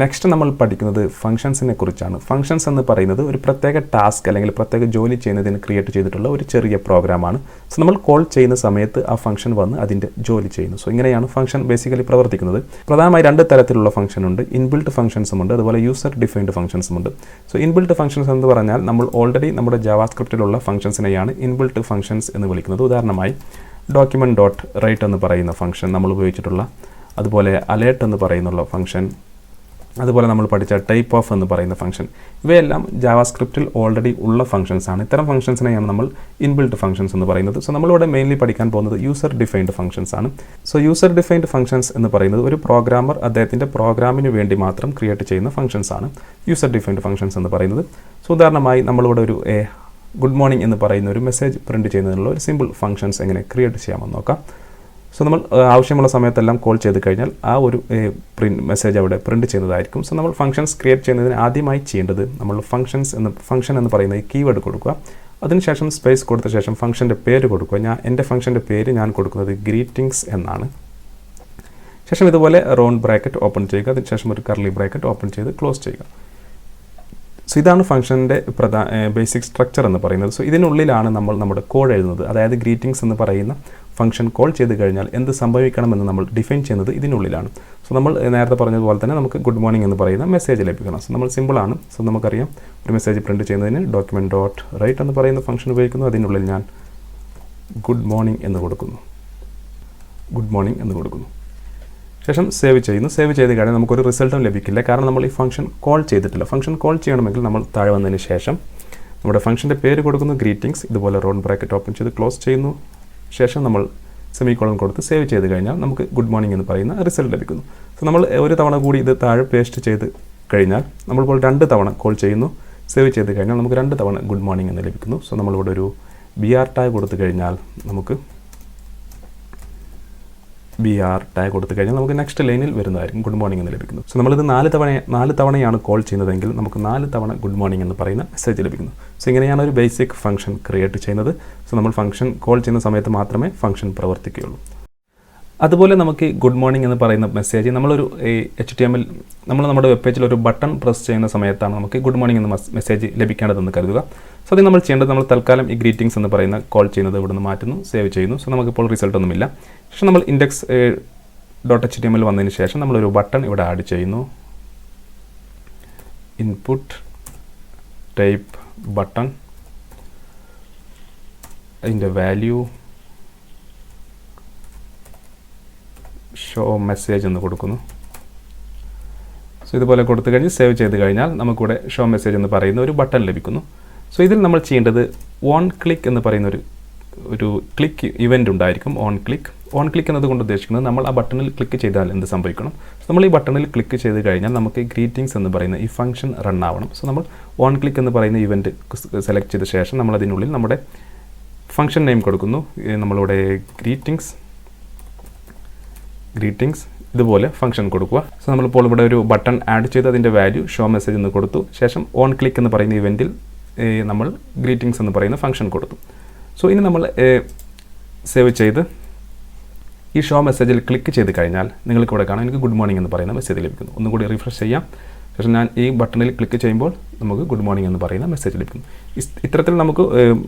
Next നമ്മൾ പഠിക്കുന്നത് ഫംഗ്ഷൻസിനെ കുറിച്ചാണ്. ഫംഗ്ഷൻസ് എന്ന് പറയുന്നത് ഒരു പ്രത്യേക ടാസ്ക് അല്ലെങ്കിൽ പ്രത്യേക ജോലി ചെയ്യുന്നതിന് ക്രിയേറ്റ് ചെയ്തിട്ടുള്ള ഒരു ചെറിയ പ്രോഗ്രാമാണ്. സോ നമ്മൾ കോൾ ചെയ്യുന്ന സമയത്ത് ആ ഫംഗ്ഷൻ വന്ന് അതിൻ്റെ ജോലി ചെയ്യുന്നു. സോ ഇങ്ങനെയാണ് ഫംഗ്ഷൻ ബേസിക്കലി പ്രവർത്തിക്കുന്നത്. പ്രധാനമായി 2 തരത്തിലുള്ള ഫംഗ്ഷൻ ഉണ്ട്. ഇൻബിൽട്ട് ഫംഗ്ഷൻസും ഉണ്ട്, അതുപോലെ യൂസർ ഡിഫൈൻഡ് ഫംഗ്ഷൻസും ഉണ്ട്. സോ ഇൻബിൽട്ട് ഫംഗ്ഷൻസ് എന്ന് പറഞ്ഞാൽ നമ്മൾ ഓൾറെഡി നമ്മുടെ ജാവാസ്ക്രിപ്റ്റിലുള്ള ഫംഗ്ഷൻസിനെയാണ് ഇൻബിൽട്ട് ഫംഗ്ഷൻസ് എന്ന് വിളിക്കുന്നത്. ഉദാഹരണമായി ഡോക്യുമെൻറ്റ് ഡോട്ട് റൈറ്റ് എന്ന് പറയുന്ന ഫംഗ്ഷൻ നമ്മൾ ഉപയോഗിച്ചിട്ടുള്ള, അതുപോലെ അലേർട്ട് എന്ന് പറയുന്നുള്ള ഫംഗ്ഷൻ, അതുപോലെ നമ്മൾ പഠിച്ച ടൈപ്പ് ഓഫ് എന്ന് പറയുന്ന ഫംഗ്ഷൻ, ഇവയെല്ലാം ജാവാസ്ക്രിപ്റ്റിൽ ഓൾറെഡി ഉള്ള ഫംഗ്ഷൻസ് ആണ്. ഇത്തരം ഫംഗ്ഷൻസിനെയാണ് നമ്മൾ ഇൻബിൽട്ട് ഫംഗ്ഷൻസ് എന്ന് പറയുന്നത്. സോ നമ്മളിവിടെ മെയിൻലി പഠിക്കാൻ പോകുന്നത് യൂസർ ഡിഫൈൻഡ് ഫംഗ്ഷൻസ് ആണ്. സോ യൂസർ ഡിഫൈൻഡ് ഫംഗ്ഷൻസ് എന്ന് പറയുന്നത് ഒരു പ്രോഗ്രാമർ അദ്ദേഹത്തിൻ്റെ പ്രോഗ്രാമിന് വേണ്ടി മാത്രം ക്രിയേറ്റ് ചെയ്യുന്ന ഫംഗ്ഷൻസ് ആണ് യൂസർ ഡിഫൈൻഡ് ഫംഗ്ഷൻസ് എന്ന് പറയുന്നത്. സോ ഉദാഹരണമായി നമ്മളിവിടെ ഒരു ഗുഡ് മോർണിംഗ് എന്ന് പറയുന്ന ഒരു മെസ്സേജ് പ്രിൻറ്റ് ചെയ്യുന്നതിനുള്ള ഒരു സിമ്പിൾ ഫംഗ്ഷൻസ് എങ്ങനെ ക്രിയേറ്റ് ചെയ്യാമെന്ന് നോക്കാം. സോ നമ്മൾ ആവശ്യമുള്ള സമയത്തെല്ലാം കോൾ ചെയ്ത് കഴിഞ്ഞാൽ ആ ഒരു മെസ്സേജ് അവിടെ പ്രിൻറ്റ് ചെയ്യുന്നതായിരിക്കും. സോ നമ്മൾ ഫംഗ്ഷൻസ് ക്രിയേറ്റ് ചെയ്യുന്നതിന് ആദ്യമായി ചെയ്യേണ്ടത് നമ്മൾ ഫംഗ്ഷൻ എന്ന് പറയുന്ന ഈ കീവേഡ് കൊടുക്കുക. അതിനുശേഷം സ്പേസ് കൊടുത്ത ശേഷം ഫംഗ്ഷൻ്റെ പേര് കൊടുക്കുക. എൻ്റെ ഫംഗ്ഷൻ്റെ പേര് ഞാൻ കൊടുക്കുന്നത് ഗ്രീറ്റിംഗ്സ് എന്നാണ്. ശേഷം ഇതുപോലെ റൗണ്ട് ബ്രാക്കറ്റ് ഓപ്പൺ ചെയ്യുക. അതിനുശേഷം ഒരു കർലി ബ്രാക്കറ്റ് ഓപ്പൺ ചെയ്ത് ക്ലോസ് ചെയ്യുക. സോ ഇതാണ് ഫംഗ്ഷൻ്റെ ബേസിക് സ്ട്രക്ചർ എന്ന് പറയുന്നത്. സോ ഇതിനുള്ളിലാണ് നമ്മൾ നമ്മുടെ കോഡ് എഴുതുന്നത്. അതായത് ഗ്രീറ്റിംഗ്സ് എന്ന് പറയുന്ന ഫംഗ്ഷൻ കോൾ ചെയ്ത് കഴിഞ്ഞാൽ എന്ത് സംഭവിക്കണമെന്ന് നമ്മൾ ഡിഫൈൻ ചെയ്യുന്നത് ഇതിനുള്ളിലാണ്. സോ നമ്മൾ നേരത്തെ പറഞ്ഞതുപോലെ തന്നെ നമുക്ക് ഗുഡ് മോർണിംഗ് എന്ന് പറയുന്ന മെസ്സേജ് ലഭിക്കണം. സോ നമ്മൾ സിമ്പിളാണ്. സോ നമുക്കറിയാം ഒരു മെസ്സേജ് പ്രിൻറ്റ് ചെയ്യുന്നതിന് ഡോക്യുമെൻറ്റ് ഡോട്ട് റൈറ്റ് എന്ന് പറയുന്ന ഫംഗ്ഷൻ ഉപയോഗിക്കുന്നു. അതിനുള്ളിൽ ഞാൻ ഗുഡ് മോർണിംഗ് എന്ന് കൊടുക്കുന്നു. ശേഷം സേവ് ചെയ്യുന്നു. സേവ് ചെയ്ത് കഴിഞ്ഞാൽ നമുക്കൊരു റിസൾട്ടും ലഭിക്കില്ല, കാരണം നമ്മൾ ഈ ഫംഗ്ഷൻ കോൾ ചെയ്തിട്ടില്ല. ഫംഗ്ഷൻ കോൾ ചെയ്യണമെങ്കിൽ നമ്മൾ താഴെ വന്നതിന് ശേഷം നമ്മുടെ ഫംഗ്ഷൻ്റെ പേര് കൊടുക്കുന്നു ഗ്രീറ്റിംഗ്സ്, ഇതുപോലെ റൗണ്ട് ബ്രാക്കറ്റ് ഓപ്പൺ ചെയ്ത് ക്ലോസ് ചെയ്യുന്നു. ശേഷം നമ്മൾ സെമിക്കോളൻ കൊടുത്ത് സേവ് ചെയ്ത് കഴിഞ്ഞാൽ നമുക്ക് ഗുഡ് മോർണിംഗ് എന്ന് പറയുന്ന റിസൾട്ട് ലഭിക്കുന്നു. സോ നമ്മൾ ഒരു തവണ കൂടി ഇത് താഴെ പേസ്റ്റ് ചെയ്ത് കഴിഞ്ഞാൽ നമ്മളിപ്പോൾ 2 തവണ കോൾ ചെയ്യുന്നു. സേവ് ചെയ്ത് കഴിഞ്ഞാൽ നമുക്ക് 2 തവണ ഗുഡ് മോർണിംഗ് എന്ന് ലഭിക്കുന്നു. സോ നമ്മളിവിടെ ഒരു BR ടാഗ് കൊടുത്തു കഴിഞ്ഞാൽ നമുക്ക് നെക്സ്റ്റ് ലൈനിൽ വരുന്നതായിരിക്കും ഗുഡ് മോർണിംഗ് എന്ന് ലഭിക്കുന്നു. സോ നമ്മളിത് 4 തവണയാണ് കോൾ ചെയ്യുന്നതെങ്കിൽ നമുക്ക് 4 തവണ ഗുഡ് മോർണിംഗ് എന്ന് പറയുന്ന മെസ്സേജ് ലഭിക്കുന്നു. സോ ഇങ്ങനെയാണ് ഒരു ബേസിക് ഫംഗ്ഷൻ ക്രിയേറ്റ് ചെയ്യുന്നത്. സോ നമ്മൾ ഫംഗ്ഷൻ കോൾ ചെയ്യുന്ന സമയത്ത് മാത്രമേ ഫംഗ്ഷൻ പ്രവർത്തിക്കുകയുള്ളൂ. അതുപോലെ നമുക്ക് ഗുഡ് മോർണിംഗ് എന്ന് പറയുന്ന മെസ്സേജ് നമ്മളൊരു HTML നമ്മുടെ വെബ് പേജിൽ ഒരു ബട്ടൺ പ്രസ് ചെയ്യുന്ന സമയത്താണ് നമുക്ക് ഗുഡ് മോർണിംഗ് എന്ന മെസ്സേജ് ലഭിക്കേണ്ടതെന്ന് കരുതുക. സോ അത് നമ്മൾ ചെയ്യേണ്ടത് നമ്മൾ തൽക്കാലം ഈ ഗ്രീറ്റിംഗ്സ് എന്ന് പറയുന്ന കോൾ ചെയ്യുന്നത് ഇവിടെ നിന്ന് മാറ്റുന്നു, സേവ് ചെയ്യുന്നു. സോ നമുക്കിപ്പോൾ റിസൾട്ടൊന്നുമില്ല. പക്ഷേ നമ്മൾ ഇൻഡെക്സ് .html വന്നതിന് ശേഷം നമ്മളൊരു ബട്ടൺ ഇവിടെ ആഡ് ചെയ്യുന്നു. ഇൻപുട്ട് ടൈപ്പ് ബട്ടൺ, അതിൻ്റെ വാല്യൂ ഷോ മെസ്സേജ് എന്ന് കൊടുക്കുന്നു. സോ ഇതുപോലെ കൊടുത്തു കഴിഞ്ഞ് സേവ് ചെയ്ത് കഴിഞ്ഞാൽ നമുക്കിവിടെ ഷോ മെസ്സേജ് എന്ന് പറയുന്ന ഒരു ബട്ടൺ ലഭിക്കുന്നു. സോ ഇതിൽ നമ്മൾ ചെയ്യേണ്ടത് ഓൺ ക്ലിക്ക് എന്ന് പറയുന്ന ഒരു ക്ലിക്ക് ഇവൻ്റ് ഉണ്ടായിരിക്കും. ഓൺ ക്ലിക്ക് എന്നതുകൊണ്ട് ഉദ്ദേശിക്കുന്നത് നമ്മൾ ആ ബട്ടണിൽ ക്ലിക്ക് ചെയ്താൽ എന്ത് സംഭവിക്കണം. സോ നമ്മൾ ഈ ബട്ടണിൽ ക്ലിക്ക് ചെയ്ത് കഴിഞ്ഞാൽ നമുക്ക് ഗ്രീറ്റിംഗ്സ് എന്ന് പറയുന്ന ഈ ഫംഗ്ഷൻ റൺ ആവണം. സോ നമ്മൾ ഓൺ ക്ലിക്ക് എന്ന് പറയുന്ന ഇവൻ്റ് സെലക്ട് ചെയ്ത ശേഷം നമ്മൾ അതിനുള്ളിൽ നമ്മുടെ ഫംഗ്ഷൻ നെയിം കൊടുക്കുന്നു. നമ്മളിവിടെ ഗ്രീറ്റിംഗ്സ് ഇതുപോലെ ഫംഗ്ഷൻ കൊടുക്കുക. സോ നമ്മളിപ്പോൾ ഇവിടെ ഒരു ബട്ടൺ ആഡ് ചെയ്ത് അതിൻ്റെ വാല്യൂ ഷോ മെസ്സേജ് എന്ന് കൊടുത്തു. ശേഷം ഓൺ ക്ലിക്ക് എന്ന് പറയുന്ന ഇവൻറ്റിൽ നമ്മൾ ഗ്രീറ്റിംഗ്സ് എന്ന് പറയുന്ന ഫംഗ്ഷൻ കൊടുത്തു. സോ ഇനി നമ്മൾ സേവ് ചെയ്ത് ഈ ഷോ മെസ്സേജിൽ ക്ലിക്ക് ചെയ്ത് കഴിഞ്ഞാൽ നിങ്ങൾക്ക് ഇവിടെ കാണാം എനിക്ക് ഗുഡ് മോർണിംഗ് എന്ന് പറയുന്ന മെസ്സേജ് ലഭിക്കുന്നു. ഒന്നുകൂടി റിഫ്രഷ് ചെയ്യാം. ശേഷം ഞാൻ ഈ ബട്ടണിൽ ക്ലിക്ക് ചെയ്യുമ്പോൾ നമുക്ക് ഗുഡ് മോർണിംഗ് എന്ന് പറയുന്ന മെസ്സേജ് ലഭിക്കും. ഇത്തരത്തിൽ നമുക്ക്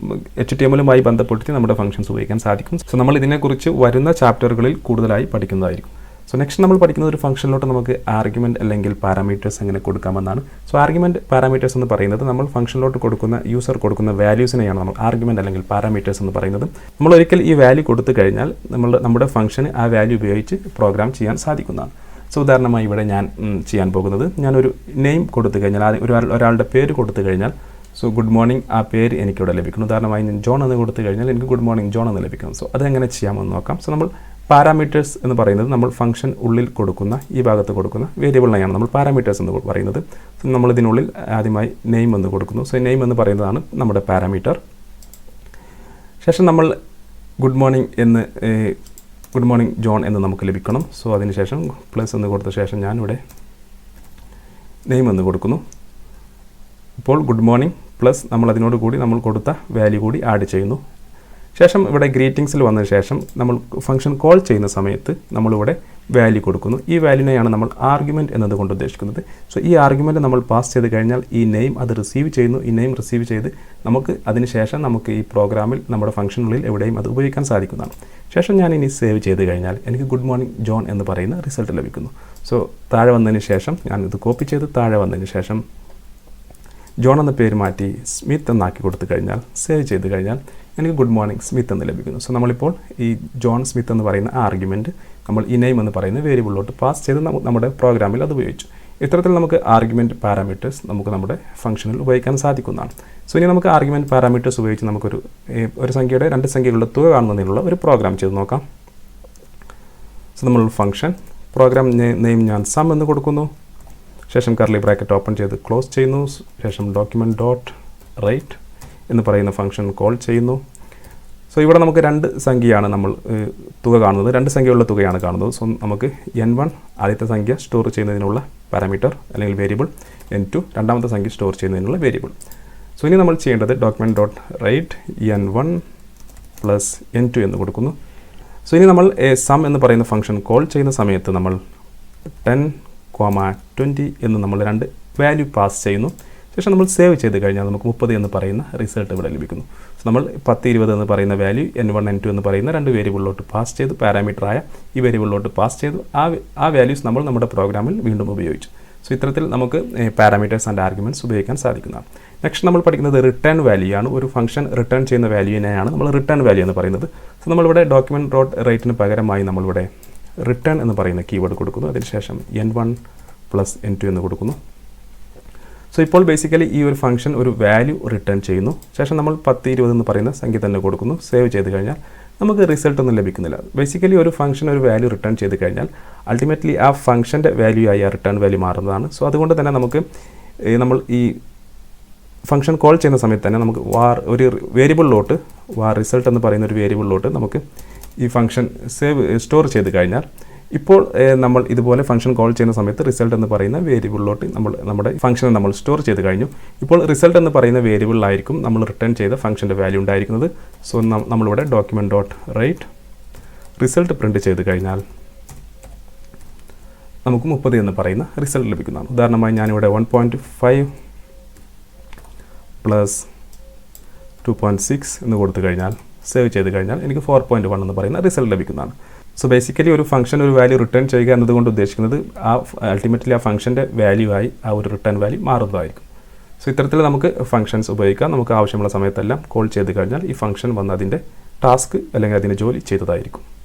HTML-മായി ബന്ധപ്പെടുത്തി നമ്മുടെ ഫംഗ്ഷൻസ് ഉപയോഗിക്കാൻ സാധിക്കും. സോ നമ്മൾ ഇതിനെക്കുറിച്ച് വരുന്ന ചാപ്റ്ററുകളിൽ കൂടുതലായി പഠിക്കുന്നതായിരിക്കും. സോ നെക്സ്റ്റ് നമ്മൾ പഠിക്കുന്ന ഒരു ഫംഗ്ഷനിലോട്ട് നമുക്ക് ആർഗ്യുമെൻറ്റ് അല്ലെങ്കിൽ പാരാമീറ്റേഴ്സ് എങ്ങനെ കൊടുക്കാമെന്നാണ്. സോ ആർഗ്യുമെൻറ്റ് പാരാമീറ്റേഴ്സ് എന്ന് പറയുന്നത് നമ്മൾ ഫംഗ്ഷനിലോട്ട് കൊടുക്കുന്ന യൂസർ കൊടുക്കുന്ന വാല്യൂസിനെയാണ് നമ്മൾ ആർഗ്യുമെൻറ്റ് അല്ലെങ്കിൽ പാരാമീറ്റേഴ്സ് എന്ന് പറയുന്നത്. നമ്മൾ ഒരിക്കൽ ഈ വാല്യൂ കൊടുത്തു കഴിഞ്ഞാൽ നമ്മുടെ ഫംഗ്ഷന് ആ വാല്യൂ ഉപയോഗിച്ച് പ്രോഗ്രാം ചെയ്യാൻ സാധിക്കുന്നതാണ്. സോ ഉദാഹരണമായി ഇവിടെ ഞാൻ ചെയ്യാൻ പോകുന്നത് ഞാനൊരു നെയിം കൊടുത്തു കഴിഞ്ഞാൽ ഒരാളുടെ പേര് കൊടുത്തു കഴിഞ്ഞാൽ സോ ഗുഡ് മോർണിംഗ് ആ പേര് എനിക്കിവിടെ ലഭിക്കുന്നു. ഉദാഹരണമായി ഞാൻ ജോൺ എന്ന് കൊടുത്തു കഴിഞ്ഞാൽ എനിക്ക് ഗുഡ് മോർണിംഗ് ജോൺ എന്ന് ലഭിക്കുന്നു. സോ അതെങ്ങനെ ചെയ്യാമെന്ന് നോക്കാം. സോ നമ്മൾ പാരാമീറ്റേഴ്സ് എന്ന് പറയുന്നത് നമ്മൾ ഫംഗ്ഷൻ ഉള്ളിൽ കൊടുക്കുന്ന ഈ ഭാഗത്ത് കൊടുക്കുന്ന വേരിയബിളിനെയാണ് നമ്മൾ പാരാമീറ്റേഴ്സ് എന്ന് പറയുന്നത്. സോ നമ്മൾ ഇതിനുള്ളിൽ ആദ്യമായി നെയിം എന്ന് കൊടുക്കുന്നു. സോ നെയിം എന്ന് പറയുന്നതാണ് നമ്മുടെ പാരാമീറ്റർ. ശേഷം നമ്മൾ ഗുഡ് മോർണിംഗ് ജോൺ എന്ന് നമുക്ക് ലഭിക്കണം. സോ അതിനുശേഷം പ്ലസ് എന്ന് കൊടുത്ത ശേഷം ഞാനിവിടെ നെയിം എന്ന് കൊടുക്കുന്നു. ഇപ്പോൾ ഗുഡ് മോർണിംഗ് പ്ലസ് നമ്മൾ അതിനോട് കൂടി നമ്മൾ കൊടുത്ത വാല്യൂ കൂടി ആഡ് ചെയ്യുന്നു. ശേഷം ഇവിടെ ഗ്രീറ്റിംഗ്സിൽ വന്നതിന് ശേഷം നമ്മൾ ഫംഗ്ഷൻ കോൾ ചെയ്യുന്ന സമയത്ത് നമ്മളിവിടെ വാല്യൂ കൊടുക്കുന്നു. ഈ വാല്യൂനെയാണ് നമ്മൾ ആർഗ്യുമെൻറ്റ് എന്നതുകൊണ്ട് ഉദ്ദേശിക്കുന്നത്. സോ ഈ ആർഗ്യുമെൻറ്റ് നമ്മൾ പാസ് ചെയ്ത് കഴിഞ്ഞാൽ ഈ നെയിം അത് റിസീവ് ചെയ്യുന്നു. ഈ നെയിം റിസീവ് ചെയ്ത് നമുക്ക് അതിന് ശേഷം നമുക്ക് ഈ പ്രോഗ്രാമിൽ നമ്മുടെ ഫംഗ്ഷനുള്ളിൽ എവിടെയും അത് ഉപയോഗിക്കാൻ സാധിക്കുന്നതാണ്. ശേഷം ഞാൻ ഇനി സേവ് ചെയ്ത് കഴിഞ്ഞാൽ എനിക്ക് ഗുഡ് മോർണിംഗ് ജോൺ എന്ന് പറയുന്ന റിസൾട്ട് ലഭിക്കുന്നു. സോ താഴെ വന്നതിന് ശേഷം ഞാൻ ഇത് കോപ്പി ചെയ്ത് താഴെ വന്നതിന് ശേഷം ജോൺ എന്ന പേര് മാറ്റി സ്മിത്ത് എന്നാക്കി കൊടുത്തു കഴിഞ്ഞാൽ സേവ് ചെയ്ത് കഴിഞ്ഞാൽ എനിക്ക് ഗുഡ് മോർണിംഗ് സ്മിത്ത് എന്ന് ലഭിക്കുന്നു. സോ നമ്മളിപ്പോൾ ഈ ജോൺ സ്മിത്ത് എന്ന് പറയുന്ന ആർഗ്യുമെൻറ്റ് നമ്മൾ ഈ നെയിം എന്ന് പറയുന്ന വേരിയബിളിലോട്ട് പാസ് ചെയ്ത് നമ്മുടെ പ്രോഗ്രാമിൽ അത് ഉപയോഗിച്ചു. ഇത്തരത്തിൽ നമുക്ക് ആർഗ്യുമെൻറ്റ് പാരാമീറ്റേഴ്സ് നമുക്ക് നമ്മുടെ ഫംഗ്ഷനിൽ ഉപയോഗിക്കാൻ സാധിക്കുന്നതാണ്. സോ ഇനി നമുക്ക് ആർഗ്യുമെൻറ്റ് പാരാമീറ്റേഴ്സ് ഉപയോഗിച്ച് നമുക്കൊരു സംഖ്യയുടെ 2 സംഖ്യകളുടെ തുക കാണുന്നതിനുള്ള ഒരു പ്രോഗ്രാം ചെയ്ത് നോക്കാം. സോ നമ്മൾ ഫംഗ്ഷൻ പ്രോഗ്രാം നെയിം ഞാൻ സം എന്ന് കൊടുക്കുന്നു. ശേഷം കർലി ബ്രാക്കറ്റ് ഓപ്പൺ ചെയ്ത് ക്ലോസ് ചെയ്യുന്നു. ശേഷം ഡോക്യുമെൻറ്റ് ഡോട്ട് റൈറ്റ് എന്ന് പറയുന്ന ഫംഗ്ഷൻ കോൾ ചെയ്യുന്നു. സോ ഇവിടെ നമുക്ക് 2 സംഖ്യയാണ് നമ്മൾ തുക കാണുന്നത്, 2 സംഖ്യയുള്ള തുകയാണ് കാണുന്നത്. സോ നമുക്ക് n1 ആദ്യത്തെ സംഖ്യ സ്റ്റോർ ചെയ്യുന്നതിനുള്ള പാരാമീറ്റർ അല്ലെങ്കിൽ വേരിയബിൾ, n2 രണ്ടാമത്തെ സംഖ്യ സ്റ്റോർ ചെയ്യുന്നതിനുള്ള വേരിയബിൾ. സോ ഇനി നമ്മൾ ചെയ്യേണ്ടത് document dot right n1 plus n2 എന്ന് കൊടുക്കുന്നു. സോ ഇനി നമ്മൾ സം എന്ന് പറയുന്ന ഫംഗ്ഷൻ കോൾ ചെയ്യുന്ന സമയത്ത് നമ്മൾ 10,20 എന്ന് നമ്മൾ 2 വാല്യൂ പാസ് ചെയ്യുന്നു. ശേഷം നമ്മൾ സേവ് ചെയ്ത് കഴിഞ്ഞാൽ നമുക്ക് 30 എന്ന് പറയുന്ന റിസൾട്ട് ഇവിടെ ലഭിക്കുന്നു. സോ നമ്മൾ 10, 20 എന്ന് പറയുന്ന വാല്യൂ n1, n2 എന്ന് പറയുന്ന 2 വേരിയബിളിലോട്ട് പാസ് ചെയ്ത് പാരാമീറ്ററായ ഈ വേരിയബിളിലോട്ട് പാസ് ചെയ്തു. ആ വാല്യൂസ് നമ്മൾ നമ്മുടെ പ്രോഗ്രാമിൽ വീണ്ടും ഉപയോഗിച്ചു. സോ ഇത്തരത്തിൽ നമുക്ക് പാരാമീറ്റേഴ്സ് ആൻഡ് ആർഗ്യുമെൻറ്റ്സ് ഉപയോഗിക്കാൻ സാധിക്കുന്നതാണ്. നെക്സ്റ്റ് നമ്മൾ പഠിക്കുന്നത് റിട്ടേൺ വാല്യൂ ആണ്. ഒരു ഫംഗ്ഷൻ റിട്ടേൺ ചെയ്യുന്ന വാല്യൂവിനെയാണ് നമ്മൾ റിട്ടേൺ വാല്യൂ എന്ന് പറയുന്നത്. സോ നമ്മളിവിടെ ഡോക്യുമെൻറ്റ് ഡോട്ട് റൈറ്റിന് പകരമായി നമ്മളിവിടെ റിട്ടേൺ എന്ന് പറയുന്ന കീവേഡ് കൊടുക്കുന്നു. അതിനുശേഷം n1 പ്ലസ് n2 എന്ന് കൊടുക്കുന്നു. സോ ഇപ്പോൾ ബേസിക്കലി ഈ ഒരു ഫംഗ്ഷൻ ഒരു വാല്യൂ റിട്ടേൺ ചെയ്യുന്നു. ശേഷം നമ്മൾ 10, 20 എന്ന് പറയുന്ന സംഖ്യ തന്നെ കൊടുക്കുന്നു. സേവ് ചെയ്ത് കഴിഞ്ഞാൽ നമുക്ക് റിസൾട്ട് ഒന്നും ലഭിക്കുന്നില്ല. ബേസിക്കലി ഒരു ഫംഗ്ഷൻ ഒരു വാല്യൂ റിട്ടേൺ ചെയ്ത് കഴിഞ്ഞാൽ അൾട്ടിമേറ്റ്ലി ആ ഫംഗ്ഷൻ്റെ വാല്യൂ ആയി ആ റിട്ടേൺ വാല്യൂ മാറുന്നതാണ്. സോ അതുകൊണ്ട് തന്നെ നമുക്ക് നമ്മൾ ഈ ഫംഗ്ഷൻ കോൾ ചെയ്യുന്ന സമയത്ത് തന്നെ നമുക്ക് ഒരു വേരിയബിളിലോട്ട് റിസൾട്ട് എന്ന് പറയുന്ന ഒരു വേരിയബിളിലോട്ട് നമുക്ക് ഈ ഫംഗ്ഷൻ സ്റ്റോർ ചെയ്ത് കഴിഞ്ഞാൽ ഇപ്പോൾ നമ്മൾ ഇതുപോലെ ഫംഗ്ഷൻ കോൾ ചെയ്യുന്ന സമയത്ത് റിസൾട്ട് എന്ന് പറയുന്ന വേരിയബിളിലോട്ട് നമ്മുടെ ഫംഗ്ഷനെ നമ്മൾ സ്റ്റോർ ചെയ്ത് കഴിഞ്ഞു. ഇപ്പോൾ റിസൾട്ട് എന്ന് പറയുന്ന വേരിയബിളിലായിരിക്കും നമ്മൾ റിട്ടേൺ ചെയ്ത ഫംഗ്ഷൻ്റെ വാല്യൂ ഉണ്ടായിരിക്കുന്നത്. സോ നമ്മളിവിടെ document dot write result print ചെയ്ത് കഴിഞ്ഞാൽ നമുക്ക് 30 എന്ന് പറയുന്ന റിസൾട്ട് ലഭിക്കുന്നതാണ്. ഉദാഹരണമായി ഞാനിവിടെ 1.5 പ്ലസ് 2.6 എന്ന് കൊടുത്തു കഴിഞ്ഞാൽ സേവ് ചെയ്ത് കഴിഞ്ഞാൽ എനിക്ക് 4.1 എന്ന് പറയുന്ന റിസൾട്ട് ലഭിക്കുന്നതാണ്. സോ ബേസിക്കലി ഒരു ഫംഗ്ഷൻ ഒരു വാല്യൂ റിട്ടേൺ ചെയ്യുക എന്നതുകൊണ്ട് ഉദ്ദേശിക്കുന്നത് അൾട്ടിമേറ്റ്ലി ആ ഫംഗ്ഷൻ്റെ വാല്യൂ ആയി ആ ഒരു റിട്ടേൺ വാല്യൂ മാറുന്നതായിരിക്കും. സോ ഇത്തരത്തിൽ നമുക്ക് ഫംഗ്ഷൻസ് ഉപയോഗിക്കാം. നമുക്ക് ആവശ്യമുള്ള സമയത്തെല്ലാം കോൾ ചെയ്ത് കഴിഞ്ഞാൽ ഈ ഫംഗ്ഷൻ വന്ന് അതിൻ്റെ ടാസ്ക് അല്ലെങ്കിൽ അതിൻ്റെ ജോലി ചെയ്തതായിരിക്കും.